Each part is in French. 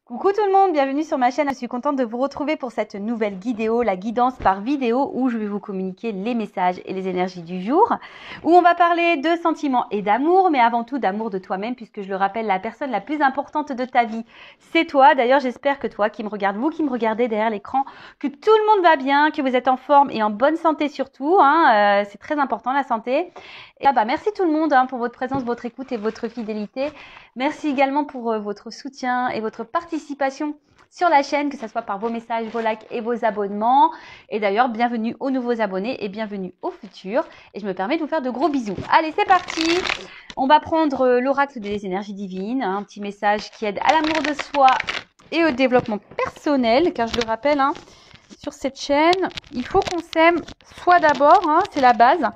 Coucou tout le monde, bienvenue sur ma chaîne. Je suis contente de vous retrouver pour cette nouvelle vidéo, la guidance par vidéo, où je vais vous communiquer les messages et les énergies du jour, où on va parler de sentiments et d'amour, mais avant tout d'amour de toi-même, puisque je le rappelle, la personne la plus importante de ta vie, c'est toi. D'ailleurs, j'espère que toi qui me regardes, vous qui me regardez derrière l'écran, que tout le monde va bien, que vous êtes en forme et en bonne santé surtout. C'est très important la santé. Et merci tout le monde pour votre présence, votre écoute et votre fidélité. Merci également pour votre soutien et votre participation sur la chaîne, que ce soit par vos messages, vos likes et vos abonnements. Et d'ailleurs, bienvenue aux nouveaux abonnés et bienvenue aux futurs. Et je me permets de vous faire de gros bisous. Allez, c'est parti. On va prendre l'oracle des énergies divines, un petit message qui aide à l'amour de soi et au développement personnel, car je le rappelle, sur cette chaîne, il faut qu'on s'aime soi d'abord, c'est la base.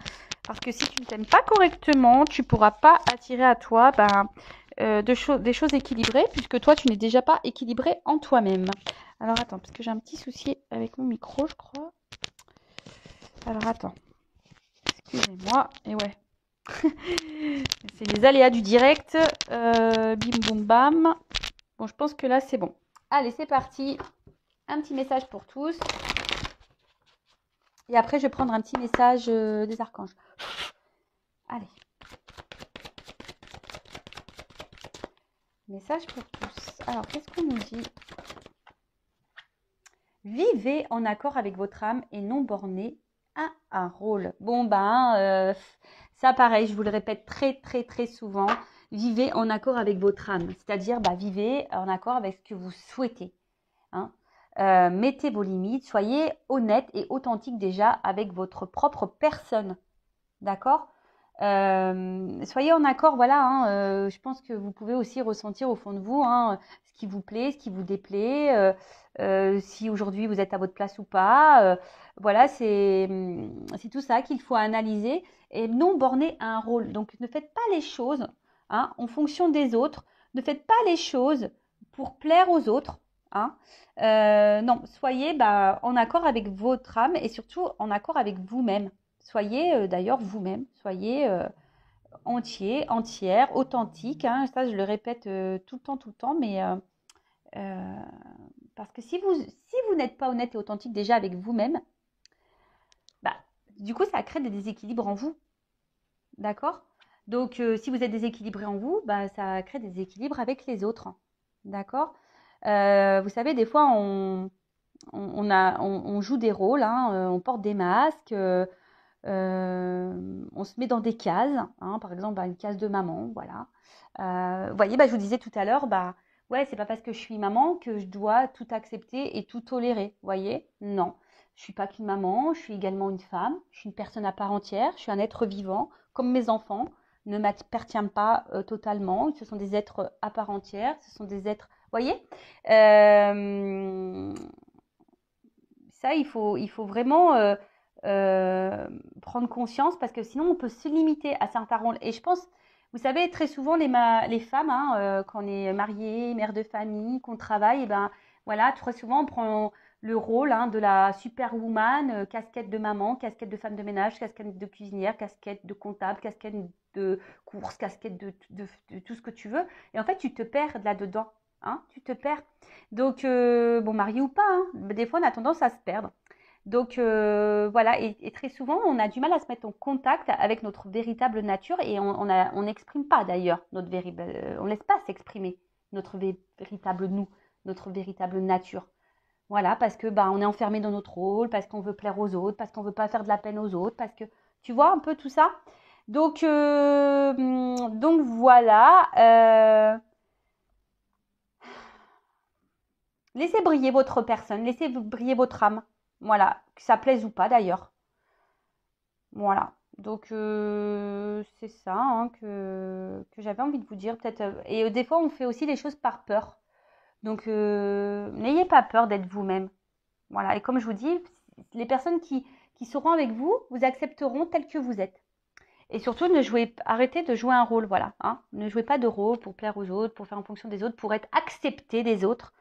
Parce que si tu ne t'aimes pas correctement, tu ne pourras pas attirer à toi des choses équilibrées, puisque toi, tu n'es déjà pas équilibré en toi-même. Alors, attends, parce que j'ai un petit souci avec mon micro, je crois. Alors, attends. Excusez-moi. Et ouais. C'est les aléas du direct. Bim, boum, bam. Bon, je pense que là, c'est bon. Allez, c'est parti. Un petit message pour tous. Et après, je vais prendre un petit message des archanges. Allez. Message pour tous. Alors, qu'est-ce qu'on nous dit? Vivez en accord avec votre âme et non borné à un rôle. Bon, ça pareil, je vous le répète très souvent. Vivez en accord avec votre âme. C'est-à-dire, vivez en accord avec ce que vous souhaitez. Mettez vos limites, soyez honnête et authentique déjà avec votre propre personne. D'accord? Soyez en accord, voilà. Je pense que vous pouvez aussi ressentir au fond de vous ce qui vous plaît, ce qui vous déplaît, si aujourd'hui vous êtes à votre place ou pas. Voilà, c'est tout ça qu'il faut analyser et non borner à un rôle. Donc, ne faites pas les choses en fonction des autres. Ne faites pas les choses pour plaire aux autres. Non, soyez en accord avec votre âme et surtout en accord avec vous-même. Soyez d'ailleurs vous-même, soyez entier, entière, authentique. Ça, je le répète tout le temps, mais parce que si vous n'êtes pas honnête et authentique déjà avec vous-même, du coup, ça crée des déséquilibres en vous. D'accord? Donc, si vous êtes déséquilibré en vous, ça crée des déséquilibres avec les autres. D'accord? Vous savez, des fois, on joue des rôles, on porte des masques. On se met dans des cases, par exemple une case de maman, voilà. Vous voyez, je vous disais tout à l'heure, ouais, c'est pas parce que je suis maman que je dois tout accepter et tout tolérer, vous voyez? Non, je suis pas qu'une maman, je suis également une femme, je suis une personne à part entière, je suis un être vivant, comme mes enfants, ne m'appartiennent pas totalement, ce sont des êtres à part entière, ce sont des êtres, vous voyez? Ça, il faut vraiment prendre conscience parce que sinon on peut se limiter à certains rôles. Et je pense, vous savez, très souvent les femmes, quand on est mariée, mère de famille, qu'on travaille, voilà, très souvent on prend le rôle de la superwoman, casquette de maman, casquette de femme de ménage, casquette de cuisinière, casquette de comptable, casquette de course, casquette de tout ce que tu veux. Et en fait, tu te perds là-dedans. Tu te perds. Donc, bon, marié ou pas, des fois on a tendance à se perdre. Donc voilà, et très souvent, on a du mal à se mettre en contact avec notre véritable nature et on n'exprime pas d'ailleurs notre véritable, on ne laisse pas s'exprimer notre véritable nous, notre véritable nature. Voilà, parce que on est enfermé dans notre rôle, parce qu'on veut plaire aux autres, parce qu'on veut pas faire de la peine aux autres, parce que tu vois un peu tout ça. Donc voilà. Laissez briller votre personne, laissez briller votre âme. Voilà, que ça plaise ou pas d'ailleurs. Voilà. Donc c'est ça que j'avais envie de vous dire peut-être. Et des fois on fait aussi les choses par peur. Donc n'ayez pas peur d'être vous-même. Voilà. Et comme je vous dis, les personnes qui seront avec vous, vous accepteront tel que vous êtes. Et surtout, arrêtez de jouer un rôle, voilà. Ne jouez pas de rôle pour plaire aux autres, pour faire en fonction des autres, pour être accepté des autres.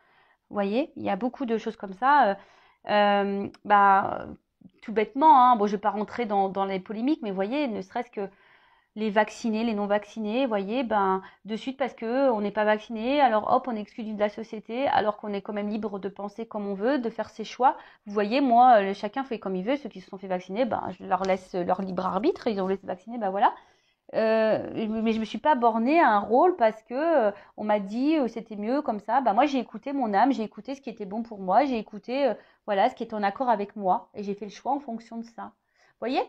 Vous voyez, il y a beaucoup de choses comme ça. Tout bêtement, bon, je ne vais pas rentrer dans les polémiques, mais vous voyez, ne serait-ce que les vaccinés, les non-vaccinés, vous voyez, ben, de suite parce que on n'est pas vacciné, alors hop, on est exclu de la société, alors qu'on est quand même libre de penser comme on veut, de faire ses choix. Vous voyez, moi, chacun fait comme il veut. Ceux qui se sont fait vacciner, ben, je leur laisse leur libre arbitre. Ils ont laissé vacciner, ben voilà. Mais je me suis pas bornée à un rôle parce que on m'a dit c'était mieux comme ça. Bah moi j'ai écouté mon âme, j'ai écouté ce qui était bon pour moi, j'ai écouté voilà ce qui est en accord avec moi et j'ai fait le choix en fonction de ça. Vous voyez?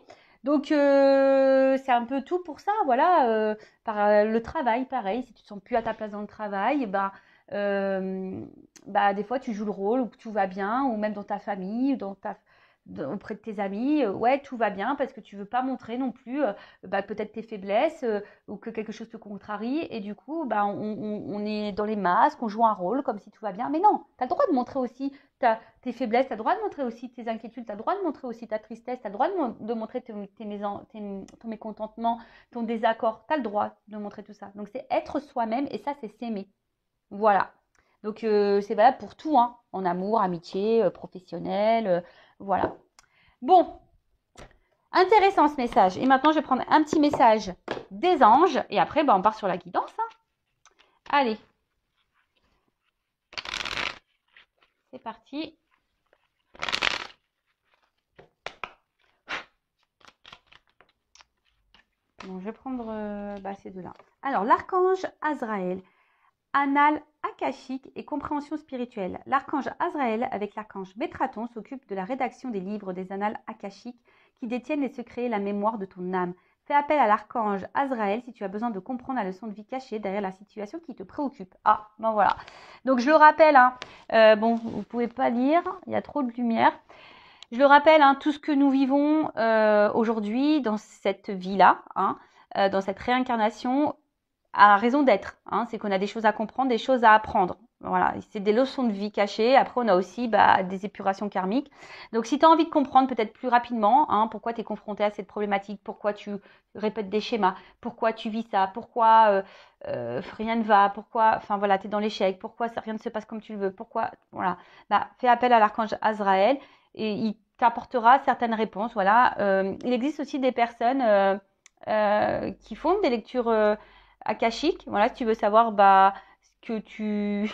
Donc c'est un peu tout pour ça. Voilà. Par le travail, pareil. Si tu te sens plus à ta place dans le travail, euh, bah des fois tu joues le rôle où tout va bien, ou même dans ta famille, auprès de tes amis, ouais, tout va bien parce que tu veux pas montrer non plus peut-être tes faiblesses ou que quelque chose te contrarie et du coup on est dans les masques, on joue un rôle comme si tout va bien, mais non, tu as le droit de montrer aussi tes faiblesses, tu as le droit de montrer aussi tes inquiétudes, tu as le droit de montrer aussi ta tristesse, tu as le droit de montrer ton mécontentement, ton désaccord, tu as le droit de montrer tout ça. Donc c'est être soi-même et ça c'est s'aimer. Voilà. Donc c'est valable pour tout, hein, en amour, amitié, professionnel, voilà. Bon, intéressant ce message. Et maintenant, je vais prendre un petit message des anges. Et après, on part sur la guidance. Hein. Allez. C'est parti. Bon, je vais prendre ces deux-là. Alors, l'archange Azraël. Annales akashique et compréhension spirituelle. L'archange Azraël avec l'archange Métraton s'occupe de la rédaction des livres des annales akashiques qui détiennent les secrets et la mémoire de ton âme. Fais appel à l'archange Azraël si tu as besoin de comprendre la leçon de vie cachée derrière la situation qui te préoccupe. Ah, ben voilà. Donc je le rappelle, hein, bon, vous ne pouvez pas lire, il y a trop de lumière. Je le rappelle, hein, tout ce que nous vivons aujourd'hui dans cette vie-là, hein, dans cette réincarnation, a raison d'être. Hein. C'est qu'on a des choses à comprendre, des choses à apprendre. Voilà, c'est des leçons de vie cachées. Après, on a aussi des épurations karmiques. Donc, si tu as envie de comprendre peut-être plus rapidement hein, pourquoi tu es confronté à cette problématique, pourquoi tu répètes des schémas, pourquoi tu vis ça, pourquoi rien ne va, pourquoi, enfin voilà, tu es dans l'échec, pourquoi rien ne se passe comme tu le veux, pourquoi, voilà, fais appel à l'archange Azraël et il t'apportera certaines réponses. Voilà, il existe aussi des personnes qui font des lectures akashique, voilà, si tu veux savoir ce que tu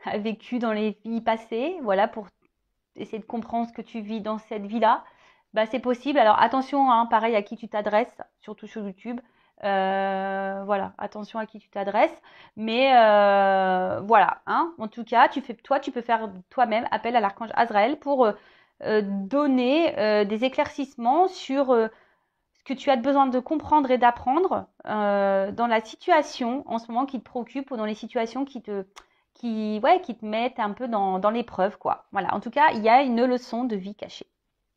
as vécu dans les vies passées, voilà, pour essayer de comprendre ce que tu vis dans cette vie-là, c'est possible. Alors attention, hein, pareil à qui tu t'adresses, surtout sur YouTube. Voilà, attention à qui tu t'adresses. Mais voilà, hein, en tout cas, tu peux faire toi-même appel à l'archange Azraël pour donner des éclaircissements sur ce que tu as besoin de comprendre et d'apprendre dans la situation en ce moment qui te préoccupe ou dans les situations qui te mettent un peu dans l'épreuve, quoi. Voilà. En tout cas, il y a une leçon de vie cachée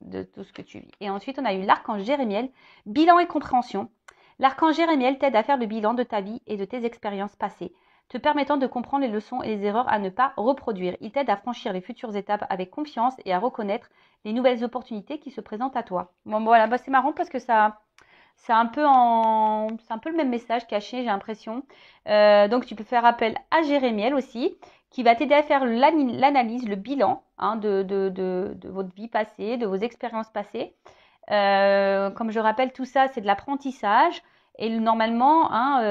de tout ce que tu vis. Et ensuite, on a eu l'archange Jérémiel, bilan et compréhension. L'archange Jérémiel t'aide à faire le bilan de ta vie et de tes expériences passées, te permettant de comprendre les leçons et les erreurs à ne pas reproduire. Il t'aide à franchir les futures étapes avec confiance et à reconnaître les nouvelles opportunités qui se présentent à toi. Bon, voilà, c'est marrant parce que c'est un peu le même message caché, j'ai l'impression. Donc, tu peux faire appel à Jérémiel aussi, qui va t'aider à faire l'analyse, le bilan hein, de votre vie passée, de vos expériences passées. Comme je rappelle, tout ça, c'est de l'apprentissage. Et normalement, hein,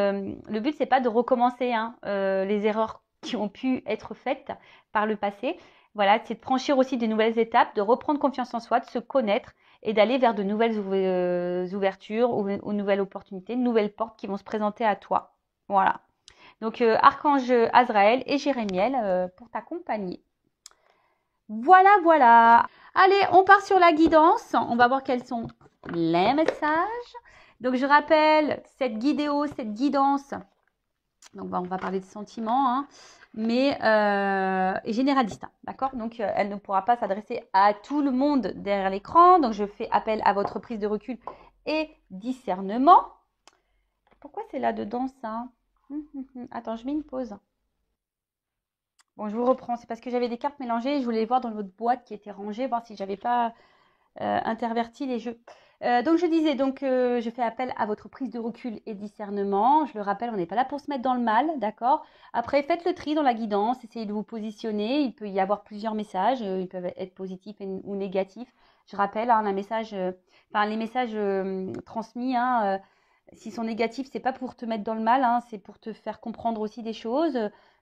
le but, c'est pas de recommencer hein, les erreurs qui ont pu être faites par le passé. Voilà, c'est de franchir aussi des nouvelles étapes, de reprendre confiance en soi, de se connaître et d'aller vers de nouvelles ouvertures ou nouvelles opportunités, de nouvelles portes qui vont se présenter à toi. Voilà. Donc, Archange Azraël et Jérémiel pour t'accompagner. Voilà, voilà. Allez, on part sur la guidance. On va voir quels sont les messages. Donc, je rappelle, cette guidéo, cette guidance, donc on va parler de sentiments, hein, mais généraliste, hein, d'accord? Donc, elle ne pourra pas s'adresser à tout le monde derrière l'écran. Donc, je fais appel à votre prise de recul et discernement. Pourquoi c'est là-dedans, ça? Attends, je mets une pause. Bon, je vous reprends. C'est parce que j'avais des cartes mélangées et je voulais les voir dans votre boîte qui était rangée, voir si j'avais pas interverti les jeux. Donc, je disais, je fais appel à votre prise de recul et discernement. Je le rappelle, on n'est pas là pour se mettre dans le mal, d'accord? Après, faites le tri dans la guidance, essayez de vous positionner. Il peut y avoir plusieurs messages, ils peuvent être positifs ou négatifs. Je rappelle, hein, les messages transmis, hein, S'ils sont négatifs, c'est pas pour te mettre dans le mal, hein, c'est pour te faire comprendre aussi des choses.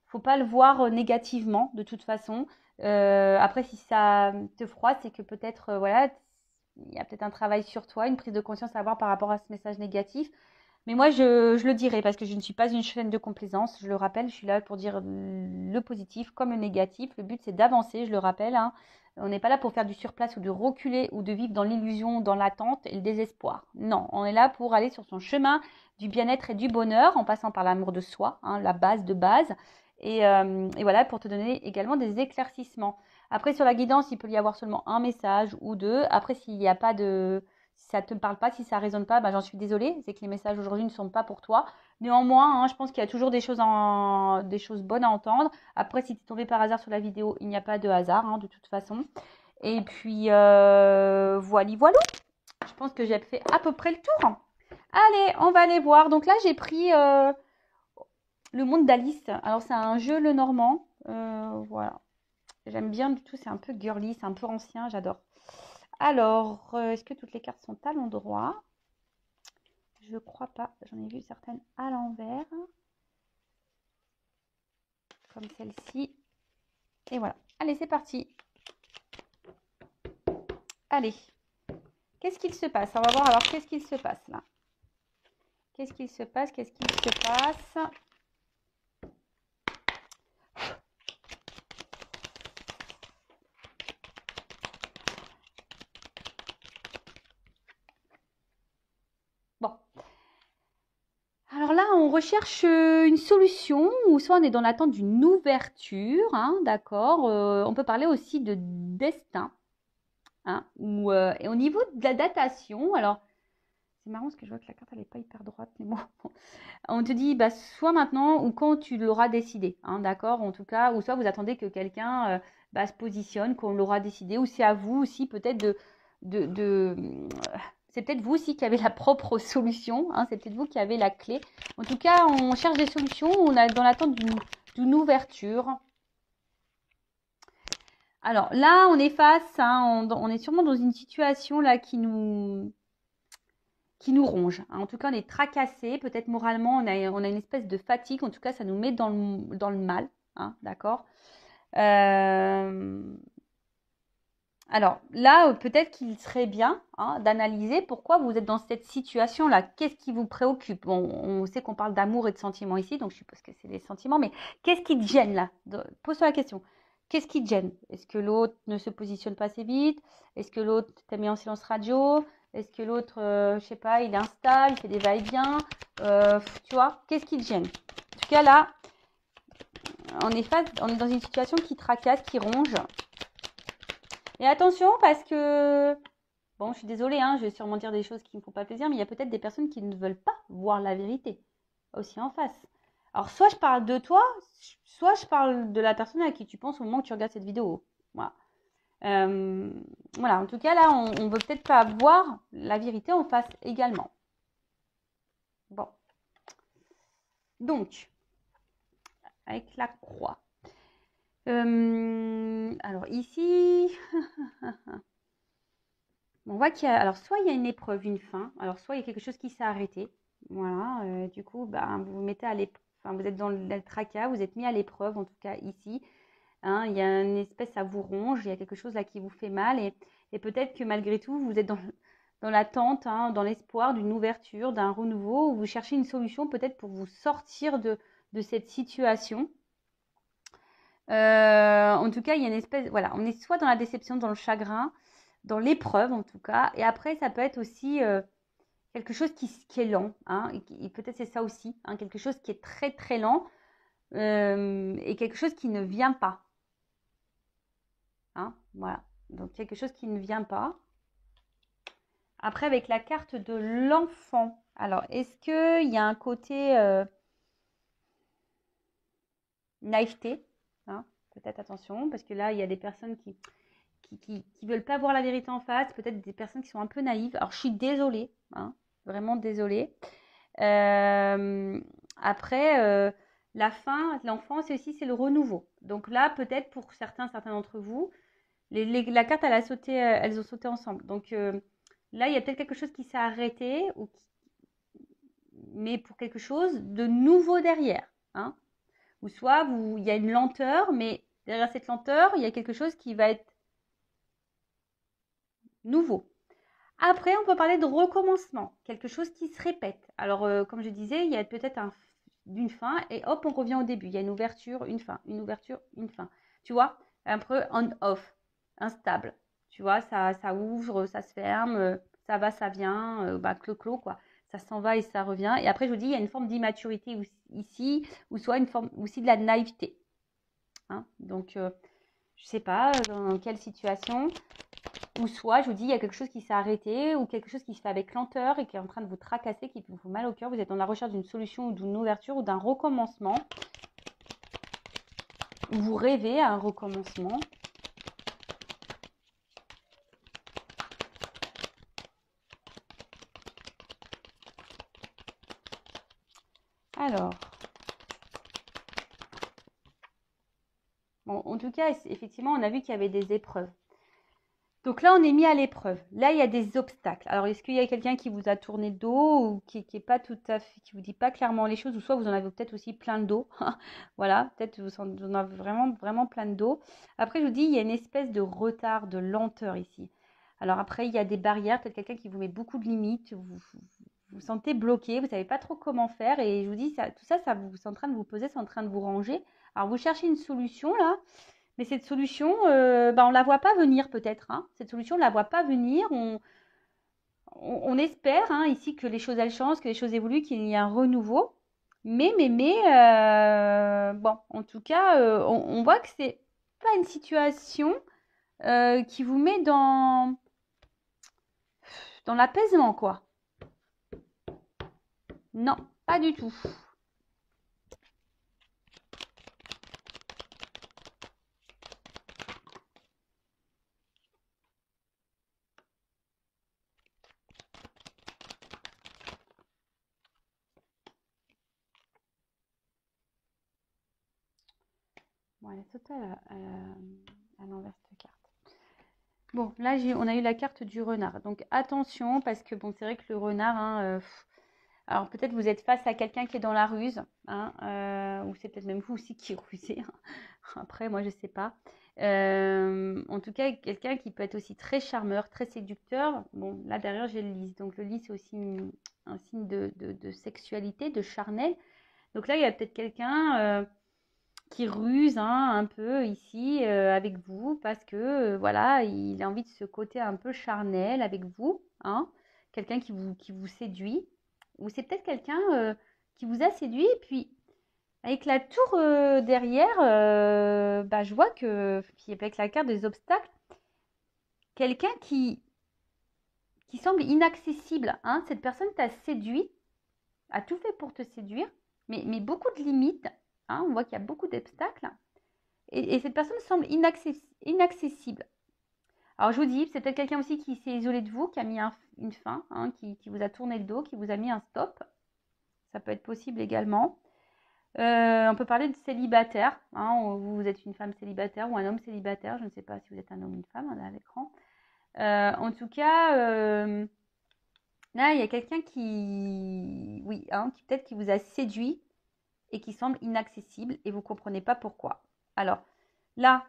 Faut pas le voir négativement de toute façon. Après, si ça te froisse, c'est que peut-être, voilà, il y a peut-être un travail sur toi, une prise de conscience à avoir par rapport à ce message négatif. Mais moi, je le dirai parce que je ne suis pas une chaîne de complaisance. Je le rappelle, je suis là pour dire le positif comme le négatif. Le but, c'est d'avancer, je le rappelle, hein. On n'est pas là pour faire du surplace ou de reculer ou de vivre dans l'illusion, dans l'attente et le désespoir. Non, on est là pour aller sur son chemin du bien-être et du bonheur en passant par l'amour de soi, hein, la base de base. Et voilà, pour te donner également des éclaircissements. Après, sur la guidance, il peut y avoir seulement un message ou deux. Après, s'il n'y a pas de... Si ça ne te parle pas, si ça ne résonne pas, bah, j'en suis désolée. C'est que les messages aujourd'hui ne sont pas pour toi. Néanmoins, hein, je pense qu'il y a toujours des choses bonnes à entendre. Après, si tu es tombé par hasard sur la vidéo, il n'y a pas de hasard, hein, de toute façon. Et puis, voilà. Je pense que j'ai fait à peu près le tour. Allez, on va aller voir. Donc là, j'ai pris le monde d'Alice. Alors, c'est un jeu le normand. Voilà. J'aime bien du tout. C'est un peu girly, c'est un peu ancien. J'adore. Alors, est-ce que toutes les cartes sont à l'endroit? Je crois pas. J'en ai vu certaines à l'envers. Comme celle-ci. Et voilà. Allez, c'est parti. Allez. Qu'est-ce qu'il se passe? On va voir alors qu'est-ce qu'il se passe là. Qu'est-ce qu'il se passe? Qu'est-ce qu'il se passe? Bon. Alors là, on recherche une solution ou soit on est dans l'attente d'une ouverture, hein, d'accord. On peut parler aussi de destin, hein, et au niveau de la datation, alors c'est marrant parce que je vois que la carte elle n'est pas hyper droite, mais bon, on te dit bah, soit maintenant ou quand tu l'auras décidé, hein, d'accord, en tout cas, ou soit vous attendez que quelqu'un bah, se positionne, qu'on l'aura décidé, ou c'est à vous aussi peut-être de c'est peut-être vous aussi qui avez la propre solution, hein, c'est peut-être vous qui avez la clé. En tout cas, on cherche des solutions, on est dans l'attente d'une ouverture. Alors là, on est face, hein, on est sûrement dans une situation là qui nous ronge. En tout cas, on est tracassé, peut-être moralement, on a une espèce de fatigue. En tout cas, ça nous met dans le mal, hein, d'accord. Alors là, peut-être qu'il serait bien, hein, d'analyser pourquoi vous êtes dans cette situation-là. Qu'est-ce qui vous préoccupe? Bon, on sait qu'on parle d'amour et de sentiments ici, donc je suppose que c'est des sentiments, mais qu'est-ce qui te gêne là? Pose-toi la question. Qu'est-ce qui te gêne? Est-ce que l'autre ne se positionne pas assez vite? Est-ce que l'autre t'a mis en silence radio? Est-ce que l'autre, je sais pas, il installe, il fait des va-et-vient? Tu vois, qu'est-ce qui te gêne? En tout cas là, on est dans une situation qui tracasse, qui ronge. Et attention parce que, bon, je suis désolée, hein, je vais sûrement dire des choses qui ne me font pas plaisir, mais il y a peut-être des personnes qui ne veulent pas voir la vérité aussi en face. Alors, soit je parle de toi, soit je parle de la personne à qui tu penses au moment où tu regardes cette vidéo. Voilà. Voilà, en tout cas, là, on ne veut peut-être pas voir la vérité en face également. Bon. Donc, avec la croix. Alors ici, on voit qu'il y a, alors soit il y a une épreuve, une fin, alors soit il y a quelque chose qui s'est arrêté, voilà, du coup, ben, vous vous mettez à l'épreuve, enfin, vous êtes dans le tracas, vous êtes mis à l'épreuve, en tout cas ici, hein, il y a une espèce, ça vous ronge, il y a quelque chose là qui vous fait mal, et peut-être que malgré tout, vous êtes dans l'attente, hein, dans l'espoir d'une ouverture, d'un renouveau, ou vous cherchez une solution peut-être pour vous sortir de cette situation. En tout cas, il y a une espèce, voilà, on est soit dans la déception, dans le chagrin, dans l'épreuve en tout cas, et après ça peut être aussi quelque chose qui est lent, hein, et peut-être c'est ça aussi, hein, quelque chose qui est très très lent, et quelque chose qui ne vient pas, hein, voilà, donc quelque chose qui ne vient pas. Après avec la carte de l'enfant, alors est-ce qu'il y a un côté naïveté, hein, peut-être attention, parce que là il y a des personnes qui veulent pas voir la vérité en face, peut-être des personnes qui sont un peu naïves. Alors, je suis désolée, hein, vraiment désolée. Après, la fin, l'enfance aussi, c'est le renouveau. Donc là, peut-être pour certains d'entre vous, la carte, elle a sauté, elles ont sauté ensemble. Donc là, il y a peut-être quelque chose qui s'est arrêté ou mais pour quelque chose de nouveau derrière. Hein. Ou soit il y a une lenteur, mais derrière cette lenteur, il y a quelque chose qui va être nouveau. Après, on peut parler de recommencement, quelque chose qui se répète. Alors, comme je disais, il y a peut-être d'une fin et hop, on revient au début. Il y a une ouverture, une fin, une ouverture, une fin. Tu vois, un peu on-off, instable. Tu vois, ça ouvre, ça se ferme, ça va, ça vient, clo-clo, quoi. Ça s'en va et ça revient. Et après, je vous dis, il y a une forme d'immaturité ici, ou soit une forme aussi de la naïveté. Hein. Donc, je ne sais pas dans quelle situation. Ou soit, je vous dis, il y a quelque chose qui s'est arrêté ou quelque chose qui se fait avec lenteur et qui est en train de vous tracasser, qui vous fait mal au cœur. Vous êtes dans la recherche d'une solution ou d'une ouverture ou d'un recommencement. Vous rêvez à un recommencement. Alors, bon, en tout cas, effectivement, on a vu qu'il y avait des épreuves. Donc là, on est mis à l'épreuve. Là, il y a des obstacles. Alors, est-ce qu'il y a quelqu'un qui vous a tourné le dos ou qui est pas tout à fait, qui vous dit pas clairement les choses, ou soit vous en avez peut-être aussi plein le dos. Voilà, peut-être vous en avez vraiment, vraiment plein de dos. Après, je vous dis, il y a une espèce de retard, de lenteur ici. Alors après, il y a des barrières, peut-être quelqu'un qui vous met beaucoup de limites, vous vous sentez bloqué, vous ne savez pas trop comment faire. Et je vous dis, tout ça, c'est en train de vous poser, c'est en train de vous ranger. Alors, vous cherchez une solution là. Mais cette solution, on ne la voit pas venir peut-être. Hein. Cette solution, on ne la voit pas venir. On espère hein, ici que les choses elles changent, que les choses évoluent, qu'il y ait un renouveau. Mais bon, en tout cas, on voit que c'est pas une situation qui vous met dans l'apaisement, quoi. Non, pas du tout. Bon, elle est totale à l'envers cette carte. Bon, là, on a eu la carte du renard. Donc, attention, parce que, bon, c'est vrai que le renard, hein, alors peut-être vous êtes face à quelqu'un qui est dans la ruse, hein, ou c'est peut-être même vous aussi qui rusez. Hein. Après, moi, je ne sais pas. En tout cas, quelqu'un qui peut être aussi très charmeur, très séducteur. Bon, là, derrière, j'ai le lys. Donc, le lys, c'est aussi un signe de sexualité, de charnel. Donc là, il y a peut-être quelqu'un qui ruse hein, un peu ici avec vous parce que voilà, il a envie de ce côté un peu charnel avec vous, hein, quelqu'un qui vous séduit, ou c'est peut-être quelqu'un qui vous a séduit, et puis avec la tour derrière, je vois que, puis avec la carte des obstacles, quelqu'un qui semble inaccessible, hein, cette personne t'a séduit, a tout fait pour te séduire, mais beaucoup de limites, hein, on voit qu'il y a beaucoup d'obstacles. Et cette personne semble inaccessible. Alors, je vous dis, c'est peut-être quelqu'un aussi qui s'est isolé de vous, qui a mis une fin, hein, qui vous a tourné le dos, qui vous a mis un stop. Ça peut être possible également. On peut parler de célibataire. Hein, vous êtes une femme célibataire ou un homme célibataire. Je ne sais pas si vous êtes un homme ou une femme à l'écran. En tout cas, là, il y a quelqu'un qui, oui, hein, qui peut-être qui vous a séduit et qui semble inaccessible et vous ne comprenez pas pourquoi. Alors, là,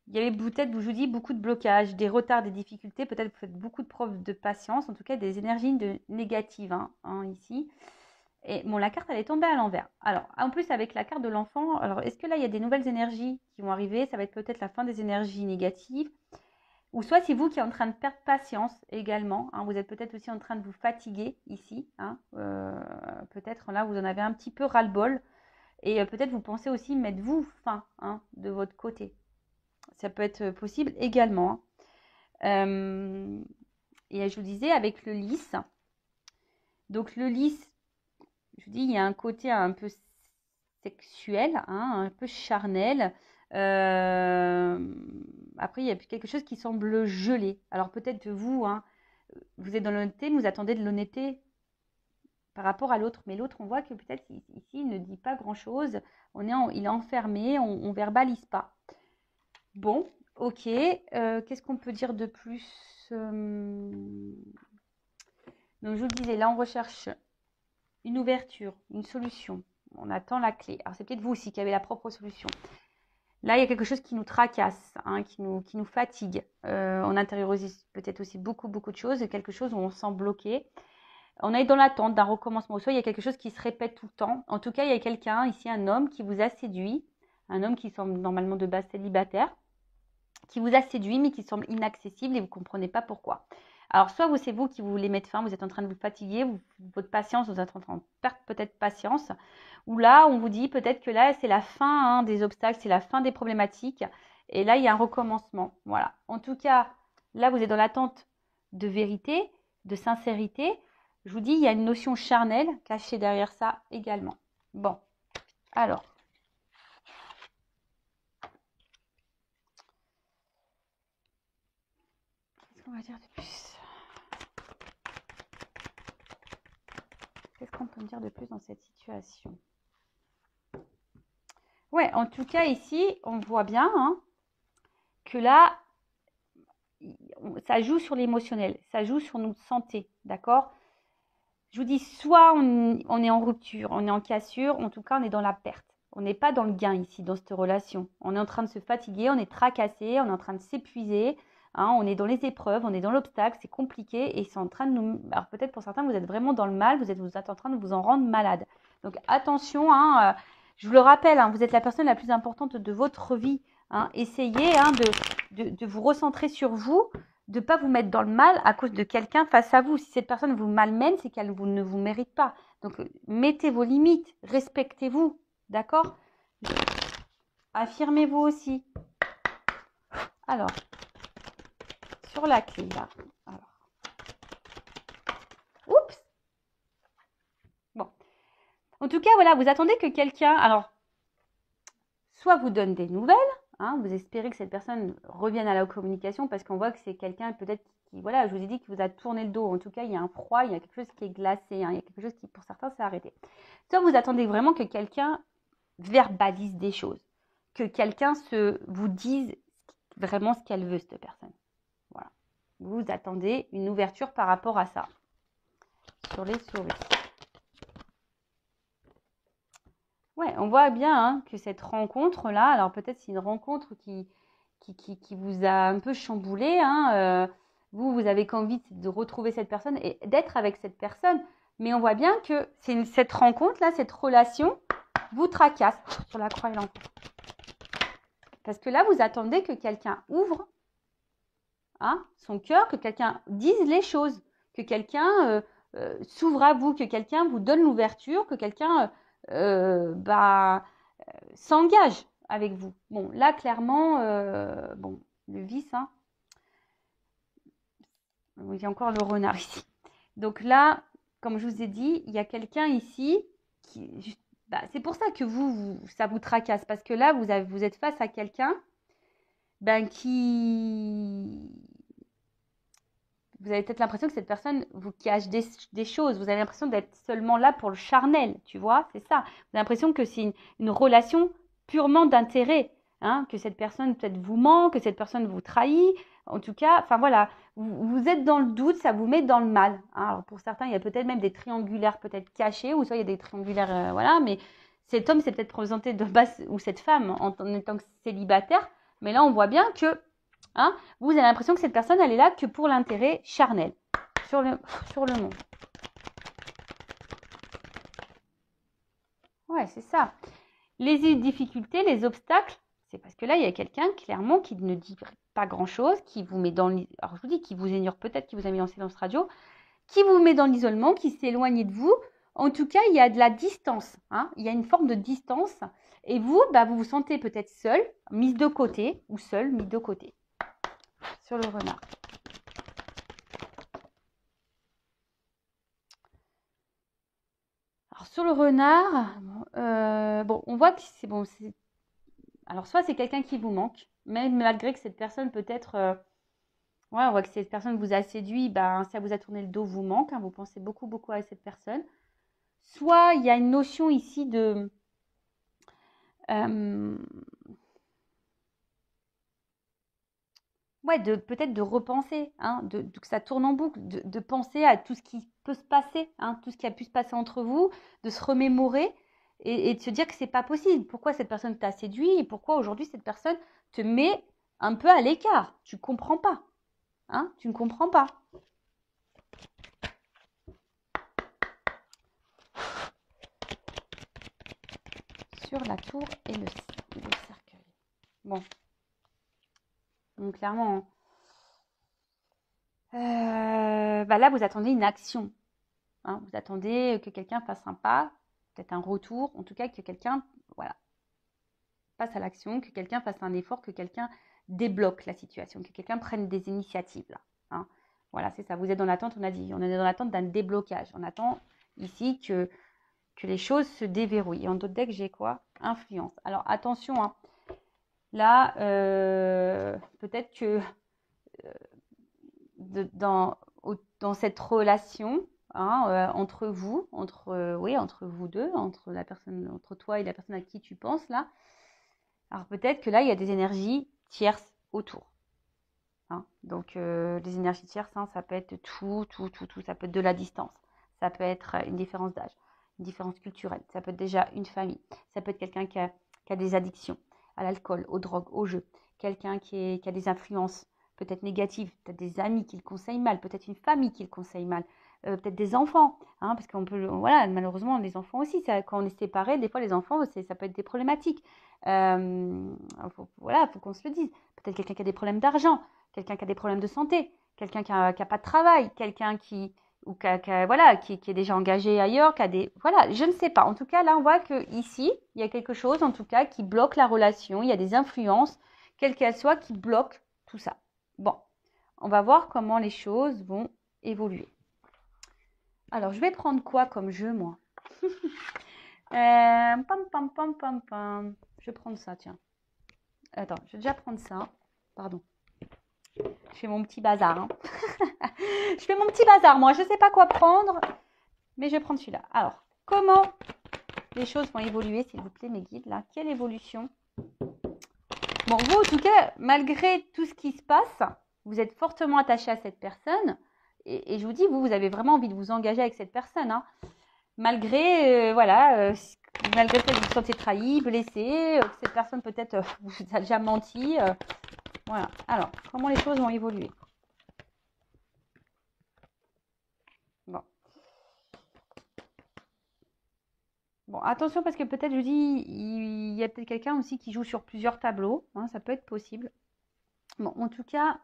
il y avait peut-être, je vous dis, beaucoup de blocages, des retards, des difficultés. Peut-être vous faites beaucoup de preuves de patience, en tout cas des énergies négatives ici. Et bon, la carte, elle est tombée à l'envers. Alors, en plus, avec la carte de l'enfant, alors est-ce que là, il y a des nouvelles énergies qui vont arriver? Ça va être peut-être la fin des énergies négatives. Ou soit c'est vous qui êtes en train de perdre patience également. Hein. Vous êtes peut-être aussi en train de vous fatiguer ici. Hein. Peut-être là, vous en avez un petit peu ras-le-bol. Et peut-être vous pensez aussi mettre vous fin hein, de votre côté. Ça peut être possible également. Et je vous disais, avec le lys, donc le lys, je vous dis, il y a un côté un peu sexuel, hein, un peu charnel. Après, il y a quelque chose qui semble gelé. Alors peut-être vous, hein, vous êtes dans l'honnêteté, vous attendez de l'honnêteté par rapport à l'autre. Mais l'autre, on voit que peut-être ici, il ne dit pas grand-chose. Il est enfermé, on ne verbalise pas. Bon, ok. Qu'est-ce qu'on peut dire de plus Donc, je vous le disais, là, on recherche une ouverture, une solution. On attend la clé. Alors, c'est peut-être vous aussi qui avez la propre solution. Là, il y a quelque chose qui nous tracasse, hein, qui nous fatigue. On intériorise peut-être aussi beaucoup de choses, quelque chose où on se sent bloqué. On est dans l'attente d'un recommencement. Soit il y a quelque chose qui se répète tout le temps. En tout cas, il y a quelqu'un ici, un homme qui vous a séduit, un homme qui semble normalement de base célibataire, qui vous a séduit mais qui semble inaccessible et vous ne comprenez pas pourquoi. Alors, soit c'est vous qui voulez mettre fin, vous êtes en train de vous fatiguer, votre patience, vous êtes en train de perdre peut-être patience, ou là, on vous dit peut-être que là, c'est la fin des obstacles, c'est la fin des problématiques, et là, il y a un recommencement. Voilà. En tout cas, là, vous êtes dans l'attente de vérité, de sincérité. Je vous dis, il y a une notion charnelle cachée derrière ça également. Bon, alors. Qu'est-ce qu'on va dire de plus ? Qu'est-ce qu'on peut me dire de plus dans cette situation ? Ouais, en tout cas, ici, on voit bien hein, que là, ça joue sur l'émotionnel, ça joue sur notre santé, d'accord ? Je vous dis, soit on est en rupture, on est en cassure, en tout cas, on est dans la perte. On n'est pas dans le gain ici, dans cette relation. On est en train de se fatiguer, on est tracassé, on est en train de s'épuiser, hein, on est dans les épreuves, on est dans l'obstacle, c'est compliqué et c'est en train de nous... Alors peut-être pour certains, vous êtes vraiment dans le mal, vous êtes en train de vous en rendre malade. Donc attention, hein, je vous le rappelle, hein, vous êtes la personne la plus importante de votre vie. Hein, essayez hein, de vous recentrer sur vous, de ne pas vous mettre dans le mal à cause de quelqu'un face à vous. Si cette personne vous malmène, c'est qu'elle ne vous mérite pas. Donc, mettez vos limites, respectez-vous, d'accord ? Affirmez-vous aussi. Alors, sur la clé, là. Alors. Oups ! Bon. En tout cas, voilà, vous attendez que quelqu'un, alors, soit vous donne des nouvelles, hein, vous espérez que cette personne revienne à la communication parce qu'on voit que c'est quelqu'un peut-être qui, voilà, je vous ai dit qu'il vous a tourné le dos. En tout cas, il y a un froid, il y a quelque chose qui est glacé, hein, il y a quelque chose qui, pour certains, s'est arrêté. Soit vous attendez vraiment que quelqu'un verbalise des choses, que quelqu'un vous dise vraiment ce qu'elle veut, cette personne. Voilà. Vous attendez une ouverture par rapport à ça. Sur les souris. Ouais, on voit bien hein, que cette rencontre-là, alors peut-être c'est une rencontre qui vous a un peu chamboulé. Hein, vous avez qu'envie de retrouver cette personne et d'être avec cette personne. Mais on voit bien que cette rencontre-là, cette relation, vous tracasse sur la croix et l'enfer. Parce que là, vous attendez que quelqu'un ouvre hein, son cœur, que quelqu'un dise les choses, que quelqu'un s'ouvre à vous, que quelqu'un vous donne l'ouverture, que quelqu'un s'engage avec vous. Bon, là, clairement, bon, le vice, hein. Il y a encore le renard ici. Donc là, comme je vous ai dit, il y a quelqu'un ici qui... c'est pour ça que ça vous tracasse. Parce que là, vous êtes face à quelqu'un qui... Vous avez peut-être l'impression que cette personne vous cache des choses. Vous avez l'impression d'être seulement là pour le charnel, tu vois, c'est ça. Vous avez l'impression que c'est une relation purement d'intérêt, hein, que cette personne peut-être vous ment, que cette personne vous trahit. En tout cas, enfin voilà, vous êtes dans le doute, ça vous met dans le mal. Hein. Alors pour certains, il y a peut-être même des triangulaires peut-être cachés, ou soit il y a des triangulaires, voilà, mais cet homme s'est peut-être présenté de base, ou cette femme en étant célibataire, mais là on voit bien que hein, vous avez l'impression que cette personne, elle est là que pour l'intérêt charnel sur le monde. Ouais, c'est ça. Les difficultés, les obstacles, c'est parce que là, il y a quelqu'un, clairement, qui ne dit pas grand-chose, qui vous met dans l'isolement. Alors, je vous dis, qui vous ignore peut-être, qui vous a mis en silence radio, qui vous met dans l'isolement, qui s'est éloigné de vous. En tout cas, il y a de la distance. Hein, il y a une forme de distance. Et vous, vous vous sentez peut-être seul, mise de côté, ou seul, mis de côté. Sur le renard. Alors sur le renard, bon, on voit que c'est bon. Alors soit c'est quelqu'un qui vous manque, même malgré que cette personne peut-être, ouais, on voit que cette personne vous a séduit, ça vous a tourné le dos, vous manque, hein, vous pensez beaucoup à cette personne. Soit il y a une notion ici de ouais, peut-être de repenser, hein, que ça tourne en boucle, de penser à tout ce qui peut se passer, hein, tout ce qui a pu se passer entre vous, de se remémorer et de se dire que c'est pas possible. Pourquoi cette personne t'a séduit et pourquoi aujourd'hui cette personne te met un peu à l'écart. Tu comprends pas, hein, tu ne comprends pas. Sur la tour et le cercueil. Bon. Donc clairement, bah là, vous attendez une action. Hein. Vous attendez que quelqu'un fasse un pas, peut-être un retour, en tout cas que quelqu'un voilà, passe à l'action, que quelqu'un fasse un effort, que quelqu'un débloque la situation, que quelqu'un prenne des initiatives. Là, hein. Voilà, c'est ça. Vous êtes dans l'attente, on a dit, on est dans l'attente d'un déblocage. On attend ici que les choses se déverrouillent. Et en d'autres decks, j'ai quoi? Influence. Alors attention, hein. Là, peut-être que dans cette relation, hein, entre vous, entre vous deux, entre toi et la personne à qui tu penses là. Alors peut-être que là, il y a des énergies tierces autour. Hein. Donc les énergies tierces, hein, ça peut être tout. Ça peut être de la distance. Ça peut être une différence d'âge, une différence culturelle. Ça peut être déjà une famille. Ça peut être quelqu'un qui a des addictions à l'alcool, aux drogues, aux jeux. Quelqu'un qui a des influences peut-être négatives, peut-être des amis qui le conseillent mal, peut-être une famille qui le conseille mal, peut-être des enfants, hein, parce qu'on peut, voilà, malheureusement, les enfants aussi, ça, quand on est séparés, des fois les enfants, ça peut être des problématiques. Voilà, faut qu'on se le dise. Peut-être quelqu'un qui a des problèmes d'argent, quelqu'un qui a des problèmes de santé, quelqu'un qui a pas de travail, quelqu'un qui est déjà engagé ailleurs, qui a des, voilà, je ne sais pas. En tout cas, là, on voit que ici, il y a quelque chose, en tout cas, qui bloque la relation. Il y a des influences, quelles qu'elles soient, qui bloquent tout ça. Bon, on va voir comment les choses vont évoluer. Alors, je vais prendre quoi comme jeu, moi? Je vais prendre ça, tiens. Attends, je vais déjà prendre ça. Pardon. Je fais mon petit bazar. Hein. Je fais mon petit bazar, moi. Je ne sais pas quoi prendre, mais je vais prendre celui-là. Alors, comment les choses vont évoluer, s'il vous plaît, mes guides, là? Quelle évolution? Bon, vous, en tout cas, malgré tout ce qui se passe, vous êtes fortement attaché à cette personne. Et je vous dis, vous avez vraiment envie de vous engager avec cette personne. Hein. Malgré, malgré que vous vous sentez trahi, blessé, que cette personne peut-être vous a déjà menti. Voilà. Alors, comment les choses vont évoluer? Bon. Bon, attention parce que peut-être, je dis, il y a peut-être quelqu'un aussi qui joue sur plusieurs tableaux. Hein, ça peut être possible. Bon, en tout cas,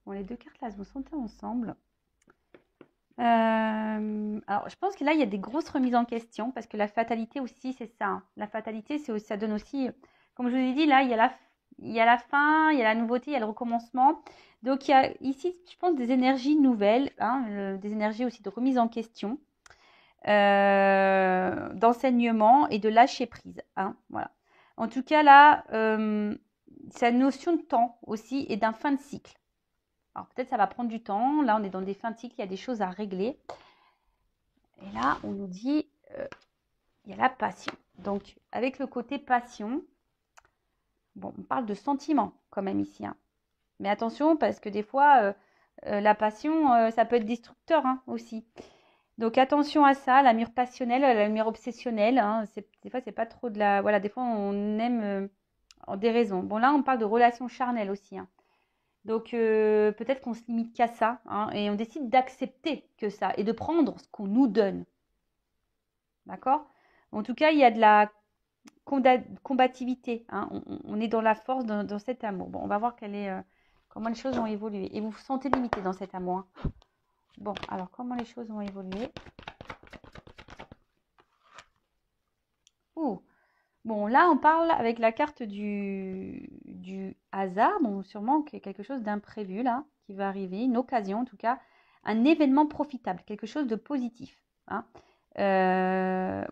bon, les deux cartes là, elles vont sauter ensemble. Alors, je pense que là, il y a des grosses remises en question parce que la fatalité aussi, c'est ça. Hein. La fatalité, ça donne aussi, comme je vous ai dit, là, il y a la fin, il y a la nouveauté, il y a le recommencement. Donc, il y a ici, je pense, des énergies nouvelles, hein, des énergies aussi de remise en question, d'enseignement et de lâcher prise. Hein, voilà. En tout cas, là, c'est la notion de temps aussi et d'un fin de cycle. Alors peut-être ça va prendre du temps. Là, on est dans des fins de cycle, il y a des choses à régler. Et là, on nous dit, il y a la passion. Donc, avec le côté passion, bon, on parle de sentiment quand même ici. Hein. Mais attention, parce que des fois, la passion, ça peut être destructeur hein, aussi. Donc, attention à ça, la mire passionnelle, la mire obsessionnelle. Hein, des fois, c'est pas trop de la... Voilà, des fois, on aime en déraison. Bon, là, on parle de relations charnelles aussi. Hein. Donc, peut-être qu'on se limite qu'à ça. Hein, et on décide d'accepter que ça et de prendre ce qu'on nous donne. D'accord? En tout cas, il y a de la combativité. Hein. On est dans la force, dans cet amour. Bon, on va voir comment les choses vont évoluer. Et vous vous sentez limité dans cet amour. Hein. Bon, alors, comment les choses vont évoluer? Ouh. Bon, là, on parle avec la carte du hasard. Bon, sûrement qu'il y a quelque chose d'imprévu, là, qui va arriver. Une occasion, en tout cas. Un événement profitable. Quelque chose de positif. Hein.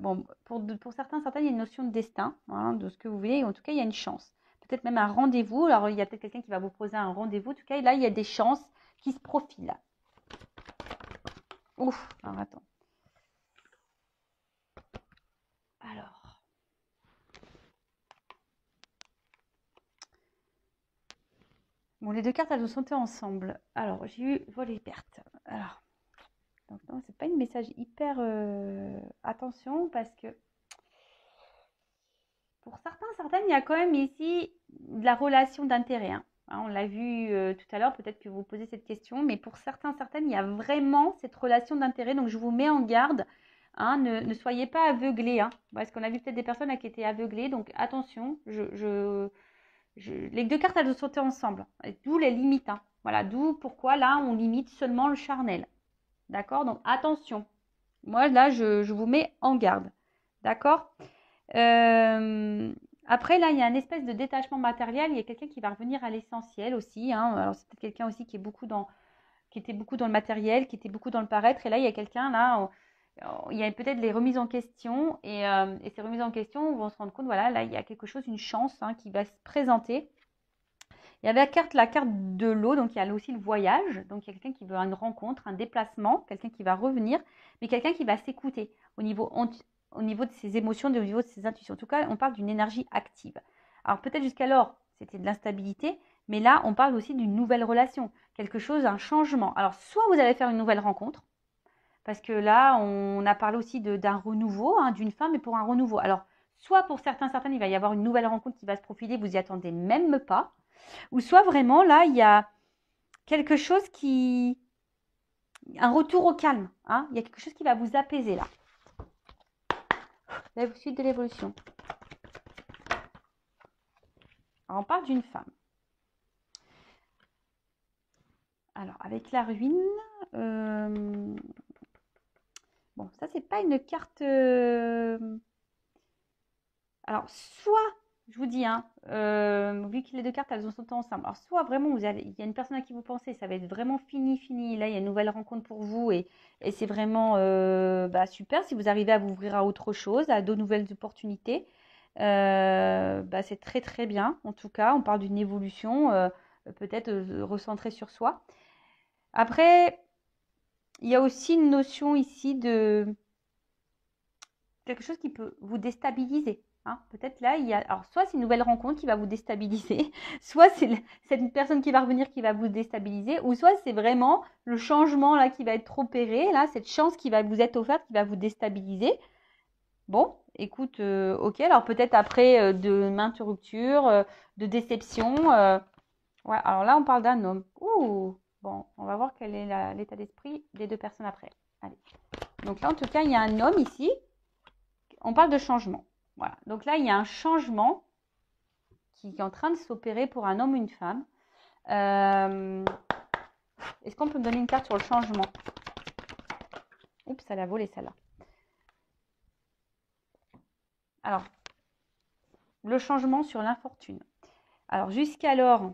Bon, pour certains, il y a une notion de destin, hein, de ce que vous voulez. En tout cas, il y a une chance. Peut-être même un rendez-vous. Alors, il y a peut-être quelqu'un qui va vous proposer un rendez-vous. En tout cas, là, il y a des chances qui se profilent. Ouf, alors attends. Alors. Bon, les deux cartes, elles ont sauté ensemble. Alors, j'ai eu vol et perte. Alors, donc non, c'est pas une message hyper attention parce que pour certains, certaines, il y a quand même ici de la relation d'intérêt. Hein. Hein, on l'a vu tout à l'heure, peut-être que vous posez cette question, mais pour certains, certaines, il y a vraiment cette relation d'intérêt. Donc, je vous mets en garde. Hein, ne soyez pas aveuglés. Hein, parce qu'on a vu peut-être des personnes là, qui étaient aveuglées. Donc, attention, les deux cartes, elles ont sauté ensemble. D'où les limites. Hein. Voilà, d'où pourquoi là, on limite seulement le charnel. D'accord? Donc, attention. Moi, là, je vous mets en garde. D'accord? Après, là, il y a une espèce de détachement matériel. Il y a quelqu'un qui va revenir à l'essentiel aussi. Hein. Alors, c'est peut-être quelqu'un aussi qui était beaucoup dans le matériel, qui était beaucoup dans le paraître. Et là, il y a quelqu'un, là, il y a peut-être les remises en question. Et ces remises en question, on va se rendre compte, voilà, là, il y a quelque chose, une chance hein, qui va se présenter. Il y avait la carte de l'eau, donc il y a aussi le voyage. Donc, il y a quelqu'un qui veut une rencontre, un déplacement, quelqu'un qui va revenir, mais quelqu'un qui va s'écouter au niveau de ses émotions, au niveau de ses intuitions. En tout cas, on parle d'une énergie active. Alors, peut-être jusqu'alors, c'était de l'instabilité, mais là, on parle aussi d'une nouvelle relation, quelque chose, un changement. Alors, soit vous allez faire une nouvelle rencontre, parce que là, on a parlé aussi d'un renouveau, hein, d'une femme, mais pour un renouveau. Alors, soit pour certains, certaines, il va y avoir une nouvelle rencontre qui va se profiler, vous n'y attendez même pas. Ou soit vraiment, là, il y a quelque chose un retour au calme. Hein. Il y a quelque chose qui va vous apaiser, là. La suite de l'évolution. Alors, on parle d'une femme. Alors, avec la ruine... Bon, ça, c'est pas une carte... Alors, soit, je vous dis, hein, vu que les deux cartes, elles ont sauté ensemble, alors soit vraiment, il y a une personne à qui vous pensez, ça va être vraiment fini, là, il y a une nouvelle rencontre pour vous, et c'est vraiment super, si vous arrivez à vous ouvrir à autre chose, à d'autres nouvelles opportunités, c'est très très bien, en tout cas, on parle d'une évolution, peut-être recentrée sur soi. Après, il y a aussi une notion ici de quelque chose qui peut vous déstabiliser. Hein. Peut-être là, alors soit c'est une nouvelle rencontre qui va vous déstabiliser, soit c'est une personne qui va revenir qui va vous déstabiliser, ou soit c'est vraiment le changement là qui va être opéré, là, cette chance qui va vous être offerte qui va vous déstabiliser. Bon, écoute, ok, alors peut-être après de maintes ruptures, de déception. Ouais, alors là, on parle d'un homme. Ouh, bon, on va voir quel est l'état d'esprit des deux personnes après. Allez. Donc là, en tout cas, il y a un homme ici. On parle de changement. Voilà. Donc là, il y a un changement qui est en train de s'opérer pour un homme ou une femme. Est-ce qu'on peut me donner une carte sur le changement? Oups, ça l'a volé celle-là. Alors, le changement sur l'infortune. Alors, jusqu'alors,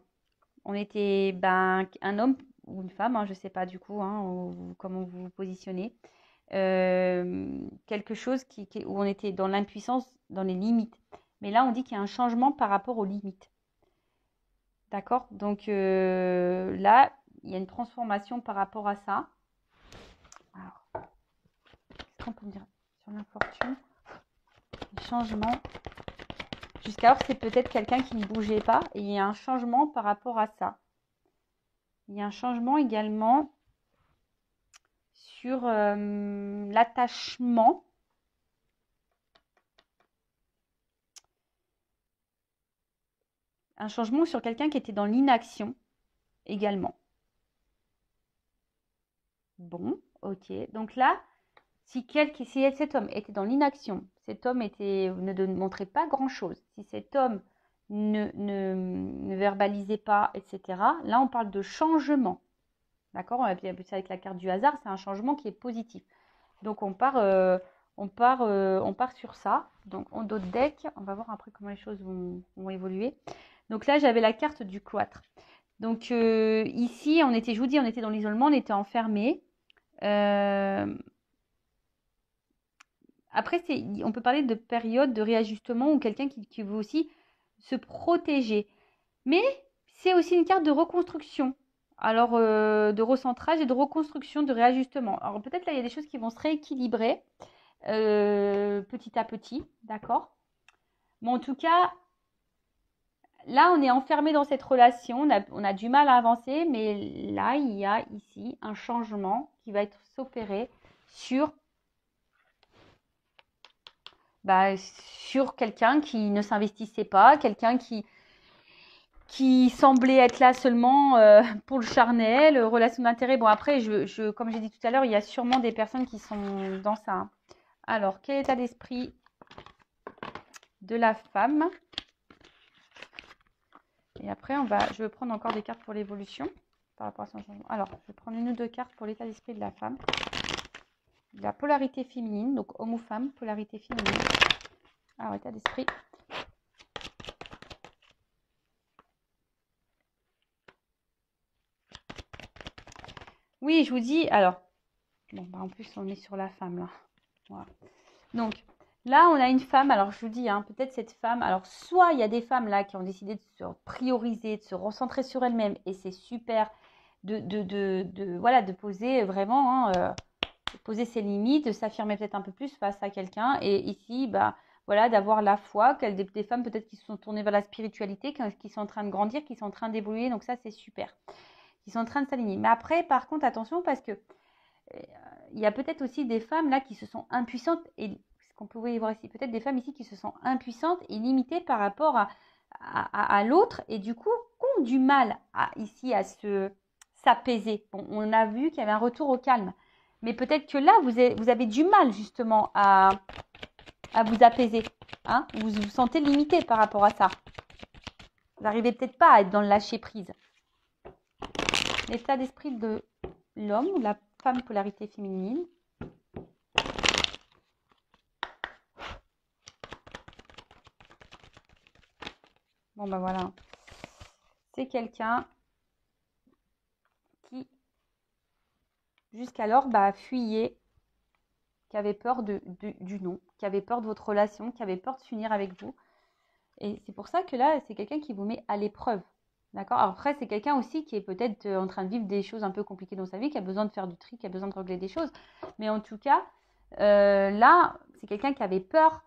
on était un homme ou une femme, hein, je ne sais pas du coup comment vous vous positionnez. Quelque chose où on était dans l'impuissance, dans les limites. Mais là, on dit qu'il y a un changement par rapport aux limites. D'accord? Donc là, il y a une transformation par rapport à ça. Alors, qu'est-ce qu'on peut me dire sur l'infortune? Changement. Jusqu'alors, c'est peut-être quelqu'un qui ne bougeait pas et il y a un changement par rapport à ça. Il y a un changement également sur l'attachement. Un changement sur quelqu'un qui était dans l'inaction également. Bon, ok. Donc là, si cet homme était dans l'inaction, cet homme ne montrait pas grand-chose, si cet homme ne verbalisait pas, etc., là, on parle de changement. D'accord? On a vu ça avec la carte du hasard, c'est un changement qui est positif. Donc, on part sur ça. Donc, en d'autres decks, on va voir après comment les choses vont évoluer. Donc là, j'avais la carte du cloître. Donc, ici, je vous dis, on était dans l'isolement, on était enfermés. Après, on peut parler de période de réajustement ou quelqu'un qui veut aussi se protéger. Mais c'est aussi une carte de reconstruction. Alors, de recentrage et de reconstruction, de réajustement. Alors, peut-être là, il y a des choses qui vont se rééquilibrer petit à petit, d'accord? Mais en tout cas, là, on est enfermé dans cette relation, on a du mal à avancer, mais là, il y a ici un changement qui va être s'opérer sur, sur quelqu'un qui ne s'investissait pas, quelqu'un qui semblait être là seulement pour le charnel, relation d'intérêt. Bon, après, comme j'ai dit tout à l'heure, il y a sûrement des personnes qui sont dans ça. Alors, quel état d'esprit de la femme? Et après, je vais prendre encore des cartes pour l'évolution par rapport à son changement. Alors, je vais prendre une ou deux cartes pour l'état d'esprit de la femme. La polarité féminine, donc homme ou femme, polarité féminine. Alors, état d'esprit. Oui, je vous dis, alors, bon, en plus, on est sur la femme, là. Voilà. Donc, là, on a une femme, alors je vous dis, peut-être cette femme, alors soit il y a des femmes là qui ont décidé de se prioriser, de se recentrer sur elles-mêmes, et c'est super de poser vraiment, de poser ses limites, de s'affirmer peut-être un peu plus face à quelqu'un, et ici, voilà, d'avoir la foi, des femmes peut-être qui se sont tournées vers la spiritualité, qui sont en train de grandir, qui sont en train d'évoluer, donc ça c'est super, qui sont en train de s'aligner. Mais après, par contre, attention, parce que il y a peut-être aussi des femmes là qui se sont impuissantes, et ce qu'on pouvait voir ici, peut-être des femmes ici qui se sont impuissantes et limitées par rapport à l'autre, et du coup ont du mal ici à s'apaiser. Bon, on a vu qu'il y avait un retour au calme, mais peut-être que là vous avez du mal justement à vous apaiser, vous vous sentez limité par rapport à ça. Vous n'arrivez peut-être pas à être dans le lâcher prise. L'état d'esprit de l'homme ou la femme, polarité féminine. Bon, voilà. C'est quelqu'un qui, jusqu'alors, fuyait, qui avait peur du non, qui avait peur de votre relation, qui avait peur de s'unir avec vous. Et c'est pour ça que là, c'est quelqu'un qui vous met à l'épreuve. D'accord? Alors après, c'est quelqu'un aussi qui est peut-être en train de vivre des choses un peu compliquées dans sa vie, qui a besoin de faire du tri, qui a besoin de régler des choses. Mais en tout cas, là, c'est quelqu'un qui avait peur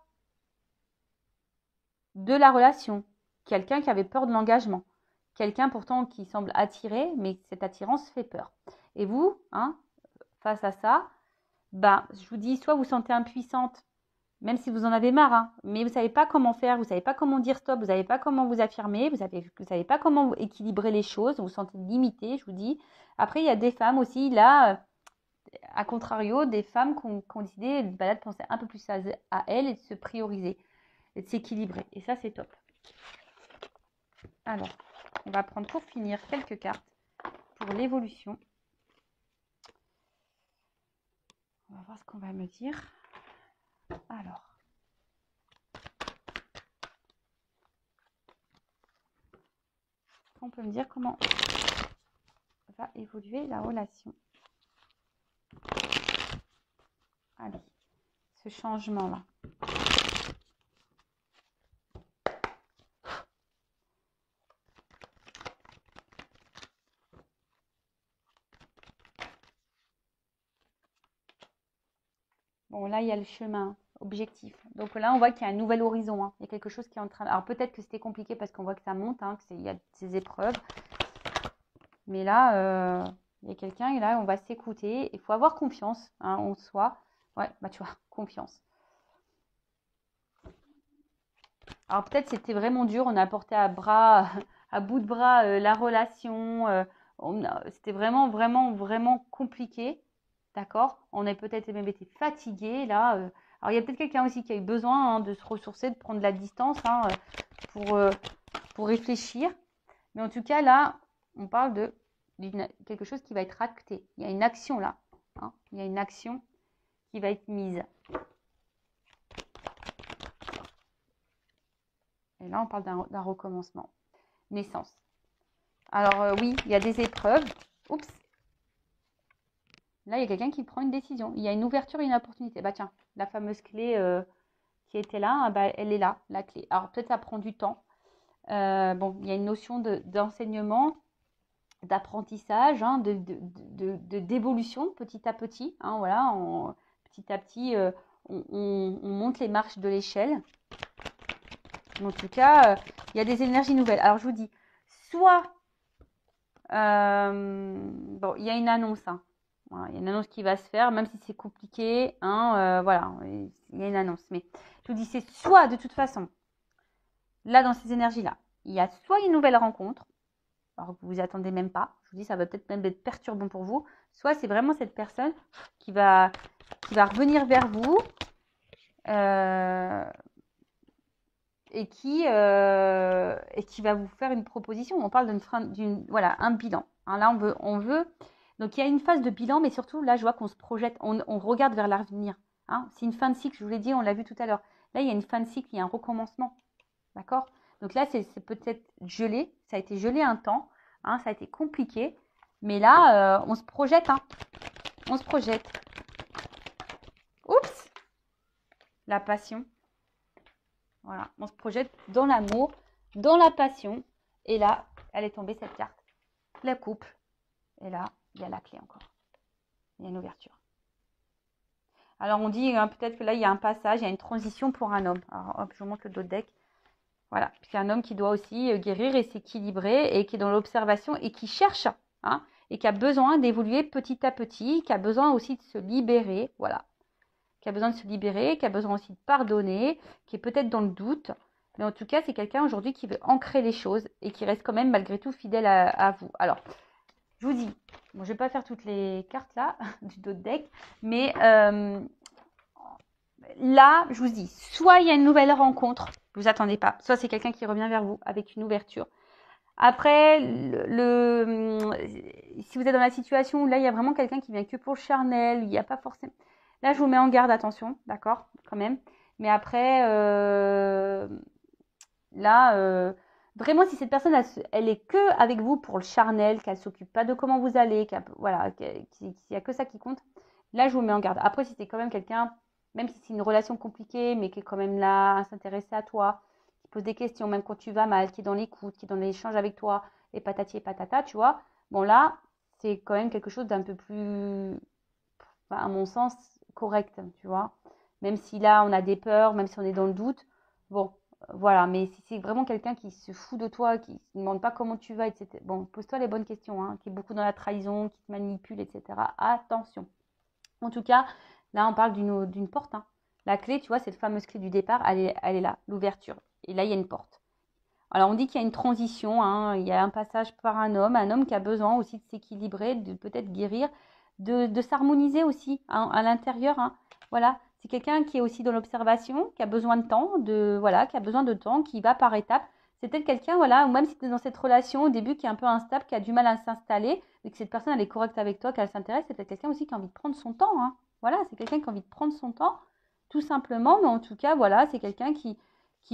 de la relation. Quelqu'un qui avait peur de l'engagement. Quelqu'un pourtant qui semble attiré, mais cette attirance fait peur. Et vous, face à ça, je vous dis, soit vous sentez impuissante, même si vous en avez marre, mais vous ne savez pas comment faire, vous ne savez pas comment dire stop, vous ne savez pas comment vous affirmer, vous ne savez pas comment équilibrer les choses, vous vous sentez limité, je vous dis. Après, il y a des femmes aussi, là, à contrario, des femmes qui ont décidé de penser un peu plus à elles et de se prioriser, et de s'équilibrer. Et ça, c'est top. Alors, on va prendre pour finir quelques cartes pour l'évolution. On va voir ce qu'on va me dire. Alors. On peut me dire comment va évoluer la relation. Allez, ce changement-là. Bon, là, il y a le chemin objectif. Donc là, on voit qu'il y a un nouvel horizon. Il y a quelque chose qui est en train... Alors peut-être que c'était compliqué parce qu'on voit que ça monte, qu'il y a ces épreuves. Mais là, il y a quelqu'un et là, on va s'écouter. Il faut avoir confiance en soi. Ouais, tu vois, confiance. Alors peut-être c'était vraiment dur. On a porté à bout de bras la relation. C'était vraiment, vraiment, vraiment compliqué. D'accord? On a peut-être même été fatigué là. Alors il y a peut-être quelqu'un aussi qui a eu besoin de se ressourcer, de prendre de la distance pour réfléchir. Mais en tout cas là, on parle de quelque chose qui va être acté. Il y a une action là. Il y a une action qui va être mise. Et là, on parle d'un recommencement. Naissance. Alors oui, il y a des épreuves. Oups. Là, il y a quelqu'un qui prend une décision. Il y a une ouverture et une opportunité. Tiens, la fameuse clé qui était là, elle est là, la clé. Alors peut-être ça prend du temps. Il y a une notion d'enseignement, d'apprentissage, d'évolution petit à petit. Petit à petit, on monte les marches de l'échelle. En tout cas, il y a des énergies nouvelles. Alors, je vous dis, soit, bon, il y a une annonce, hein. Voilà, il y a une annonce qui va se faire, même si c'est compliqué, hein, voilà, il y a une annonce. Mais je vous dis, c'est soit, de toute façon, là, dans ces énergies-là, il y a soit une nouvelle rencontre, alors que vous vous attendez même pas. Je vous dis, ça va peut-être même être perturbant pour vous. Soit c'est vraiment cette personne qui va revenir vers vous et qui va vous faire une proposition. On parle voilà, un bilan. Hein, là, on veut. Donc, il y a une phase de bilan, mais surtout, là, je vois qu'on se projette, on regarde vers l'avenir. Hein. C'est une fin de cycle, je vous l'ai dit, on l'a vu tout à l'heure. Là, il y a une fin de cycle, il y a un recommencement. D'accord? Donc là, c'est peut-être gelé. Ça a été gelé un temps. Hein, ça a été compliqué. Mais là, on se projette. Hein. On se projette. Oups! La passion. Voilà. On se projette dans l'amour, dans la passion. Et là, elle est tombée cette carte. La couple. Et là, il y a la clé encore. Il y a une ouverture. Alors, on dit hein, peut-être que là, il y a un passage, il y a une transition pour un homme. Alors, hop, je vous montre le dos de deck. Voilà, c'est un homme qui doit aussi guérir et s'équilibrer et qui est dans l'observation et qui cherche, hein, et qui a besoin d'évoluer petit à petit, qui a besoin aussi de se libérer, voilà. Qui a besoin de se libérer, qui a besoin aussi de pardonner, qui est peut-être dans le doute. Mais en tout cas, c'est quelqu'un aujourd'hui qui veut ancrer les choses et qui reste quand même malgré tout fidèle à vous. Alors, je vous dis, bon, je ne vais pas faire toutes les cartes là, du dos de deck, mais là, je vous dis, soit il y a une nouvelle rencontre, vous attendez pas, soit c'est quelqu'un qui revient vers vous avec une ouverture. Après, si vous êtes dans la situation où là, il y a vraiment quelqu'un qui vient que pour le charnel, il n'y a pas forcément... Là, je vous mets en garde, attention, d'accord, quand même. Mais après, là, vraiment, si cette personne, elle est que avec vous pour le charnel, qu'elle ne s'occupe pas de comment vous allez, voilà, qu'il n'y a que ça qui compte, là, je vous mets en garde. Après, si c'est quand même quelqu'un, même si c'est une relation compliquée, mais qui est quand même là à s'intéresser à toi, qui pose des questions, même quand tu vas mal, qui est dans l'écoute, qui est dans l'échange avec toi, et patati et patata, tu vois. Bon, là, c'est quand même quelque chose d'un peu plus, enfin, à mon sens, correct, tu vois. Même si là, on a des peurs, même si on est dans le doute, bon, voilà. Mais si c'est vraiment quelqu'un qui se fout de toi, qui ne demande pas comment tu vas, etc. Bon, pose-toi les bonnes questions, hein, qui est beaucoup dans la trahison, qui te manipule, etc. Attention. En tout cas, là, on parle d'une porte. Hein. La clé, tu vois, cette fameuse clé du départ, elle est là, l'ouverture. Et là, il y a une porte. Alors, on dit qu'il y a une transition, hein, il y a un passage par un homme qui a besoin aussi de s'équilibrer, de peut-être guérir, de s'harmoniser aussi hein, à l'intérieur. Hein. Voilà, c'est quelqu'un qui est aussi dans l'observation, qui a besoin de temps, qui a besoin de temps, qui va par étapes. C'est peut-être quelqu'un, voilà, ou même si tu es dans cette relation au début qui est un peu instable, qui a du mal à s'installer, et que cette personne elle est correcte avec toi, qu'elle s'intéresse, c'est peut-être quelqu'un aussi qui a envie de prendre son temps. Hein. Voilà, c'est quelqu'un qui a envie de prendre son temps, tout simplement, mais en tout cas, voilà, c'est quelqu'un qui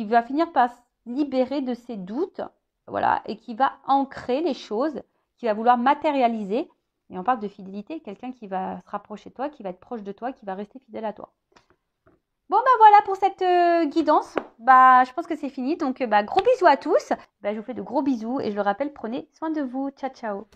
va finir par se libérer de ses doutes, voilà, et qui va ancrer les choses, qui va vouloir matérialiser. Et on parle de fidélité, quelqu'un qui va se rapprocher de toi, qui va être proche de toi, qui va rester fidèle à toi. Bon, bah voilà pour cette guidance. Bah, je pense que c'est fini. Donc, gros bisous à tous. Bah, je vous fais de gros bisous. Et je le rappelle, prenez soin de vous. Ciao, ciao.